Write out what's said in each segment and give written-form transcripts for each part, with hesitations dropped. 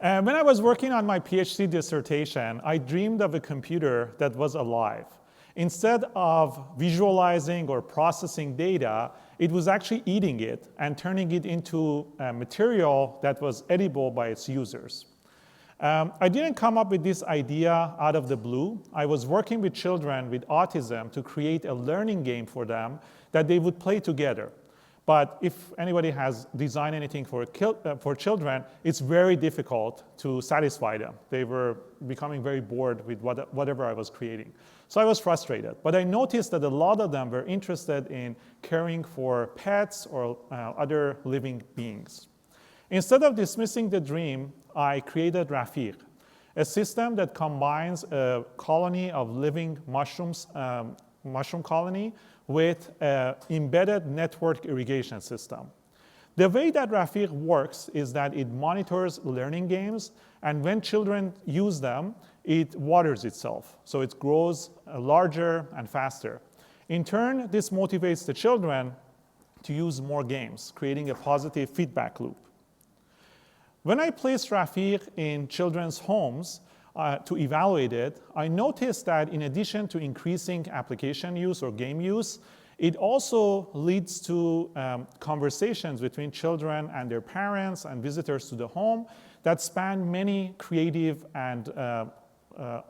When I was working on my PhD dissertation, I dreamed of a computer that was alive. Instead of visualizing or processing data, it was actually eating it and turning it into material that was edible by its users. I didn't come up with this idea out of the blue. I was working with children with autism to create a learning game for them that they would play together. But if anybody has designed anything for children, it's very difficult to satisfy them. They were becoming very bored with whatever I was creating. So I was frustrated. But I noticed that a lot of them were interested in caring for pets or other living beings. Instead of dismissing the dream, I created Rafiq, a system that combines a colony of living mushrooms, mushroom colony, with an embedded network irrigation system. The way that Rafiq works is that it monitors learning games, and when children use them, it waters itself. So it grows larger and faster. In turn, this motivates the children to use more games, creating a positive feedback loop. When I placed Rafiq in children's homes to evaluate it, I noticed that in addition to increasing application use or game use, it also leads to conversations between children and their parents and visitors to the home that span many creative and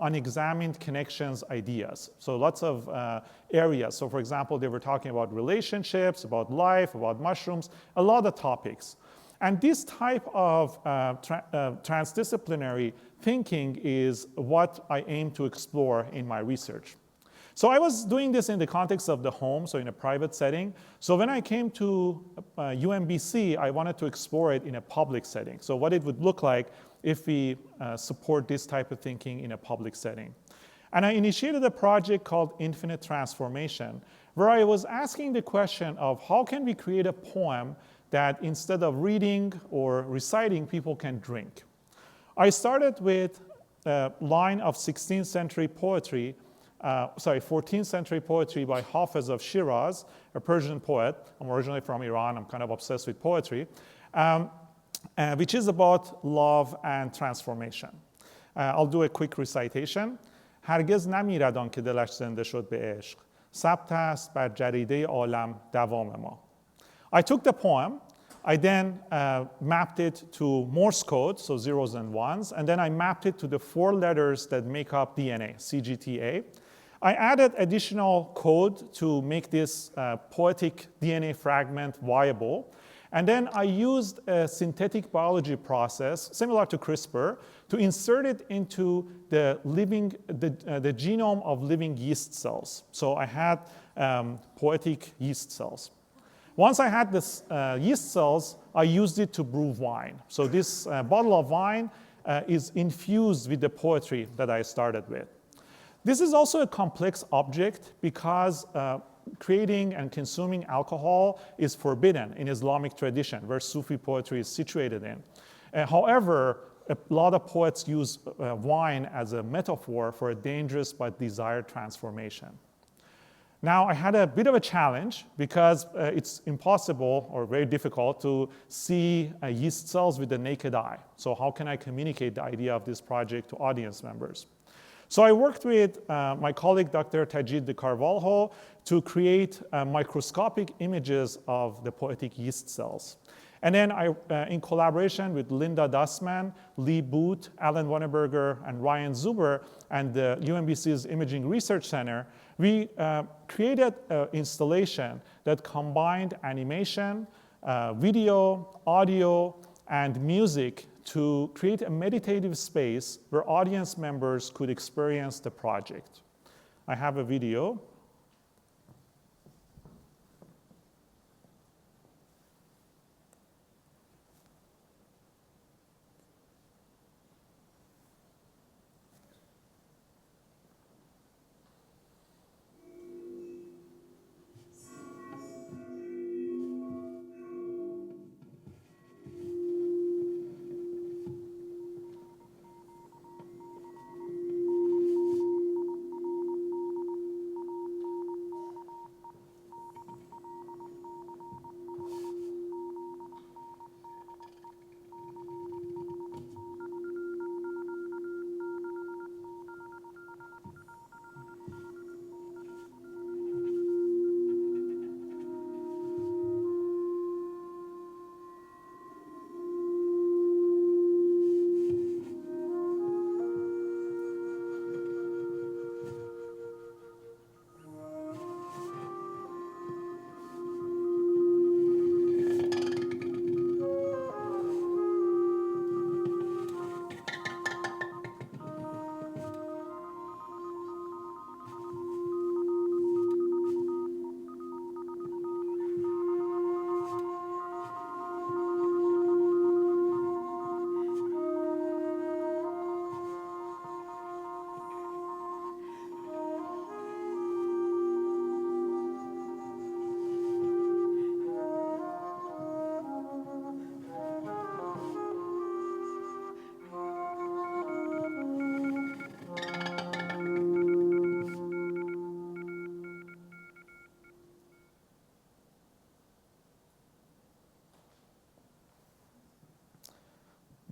unexamined connections ideas. So lots of areas. So for example, they were talking about relationships, about life, about mushrooms, a lot of topics. And this type of transdisciplinary thinking is what I aim to explore in my research. So I was doing this in the context of the home, so in a private setting. So when I came to UMBC, I wanted to explore it in a public setting. So what it would look like if we support this type of thinking in a public setting. And I initiated a project called Infinite Transformation, where I was asking the question of how can we create a poem that instead of reading or reciting, people can drink. I started with a line of 16th century poetry, 14th century poetry by Hafiz of Shiraz, a Persian poet. I'm originally from Iran, I'm kind of obsessed with poetry, which is about love and transformation. I'll do a quick recitation. هرگز نمیرد آن که دلش زنده شد به عشق. ثبت است بر جریده عالم دوام ما. I took the poem, I then mapped it to Morse code, so zeros and ones, and then I mapped it to the 4 letters that make up DNA, CGTA. I added additional code to make this poetic DNA fragment viable. And then I used a synthetic biology process, similar to CRISPR, to insert it into the genome of living yeast cells. So I had poetic yeast cells. Once I had this yeast cells, I used it to brew wine. So this bottle of wine is infused with the poetry that I started with. This is also a complex object because creating and consuming alcohol is forbidden in Islamic tradition, where Sufi poetry is situated in. However, a lot of poets use wine as a metaphor for a dangerous but desired transformation. Now, I had a bit of a challenge because it's impossible or very difficult to see yeast cells with the naked eye. So how can I communicate the idea of this project to audience members? So I worked with my colleague, Dr. Tajid de Carvalho, to create microscopic images of the poetic yeast cells. And then I, in collaboration with Linda Dussman, Lee Booth, Alan Wonneberger, and Ryan Zuber, and the UMBC's Imaging Research Center, we created an installation that combined animation, video, audio, and music to create a meditative space where audience members could experience the project. I have a video.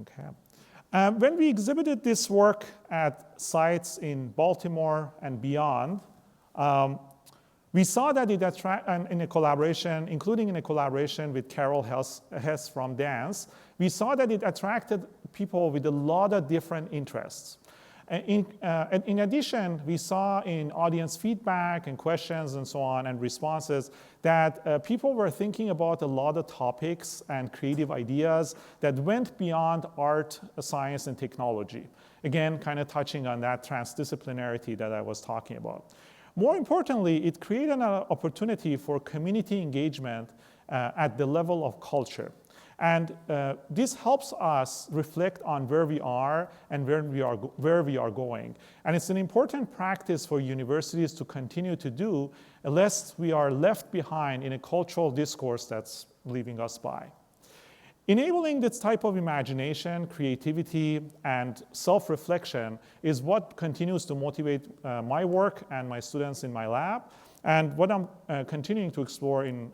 Okay. When we exhibited this work at sites in Baltimore and beyond, we saw that it attracted, in a collaboration, including in a collaboration with Carol Hess from dance, we saw that it attracted people with a lot of different interests. In addition, we saw in audience feedback and questions and so on and responses that people were thinking about a lot of topics and creative ideas that went beyond art, science, and technology. Again, kind of touching on that transdisciplinarity that I was talking about. More importantly, it created an opportunity for community engagement at the level of culture. And this helps us reflect on where we are and where we are going. And it's an important practice for universities to continue to do, lest we are left behind in a cultural discourse that's leaving us by. Enabling this type of imagination, creativity, and self-reflection is what continues to motivate my work and my students in my lab, and what I'm continuing to explore in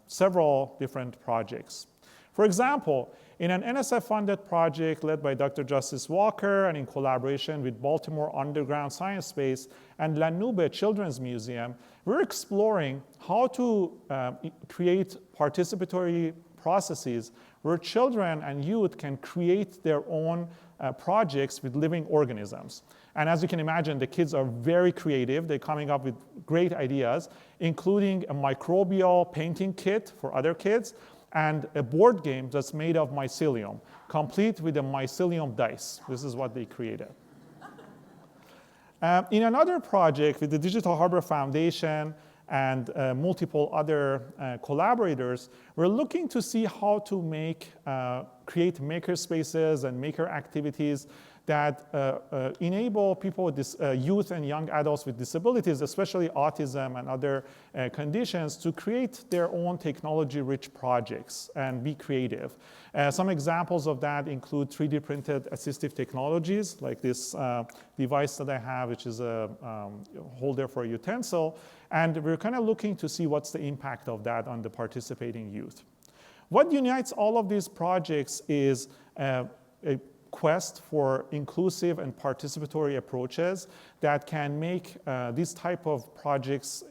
several different projects. For example, in an NSF-funded project led by Dr. Justice Walker and in collaboration with Baltimore Underground Science Space and La Nube Children's Museum, we're exploring how to create participatory processes where children and youth can create their own projects with living organisms. And as you can imagine, the kids are very creative. They're coming up with great ideas, including a microbial painting kit for other kids, and a board game that's made of mycelium, complete with a mycelium dice. This is what they created. In another project with the Digital Harbor Foundation and multiple other collaborators, we're looking to see how to create maker spaces and maker activities that enable people with youth and young adults with disabilities, especially autism and other conditions, to create their own technology-rich projects and be creative. Some examples of that include 3D printed assistive technologies, like this device that I have, which is a holder for a utensil. And we're kind of looking to see what's the impact of that on the participating youth. What unites all of these projects is a quest for inclusive and participatory approaches that can make these type of projects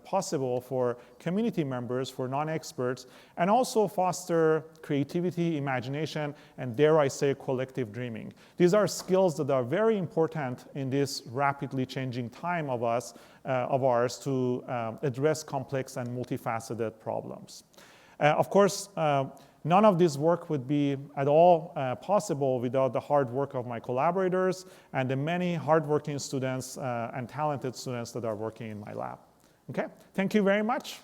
possible for community members, for non-experts, and also foster creativity, imagination, and dare I say, collective dreaming. These are skills that are very important in this rapidly changing time of ours to address complex and multifaceted problems. Of course, none of this work would be at all possible without the hard work of my collaborators and the many hardworking students and talented students that are working in my lab. Okay, thank you very much.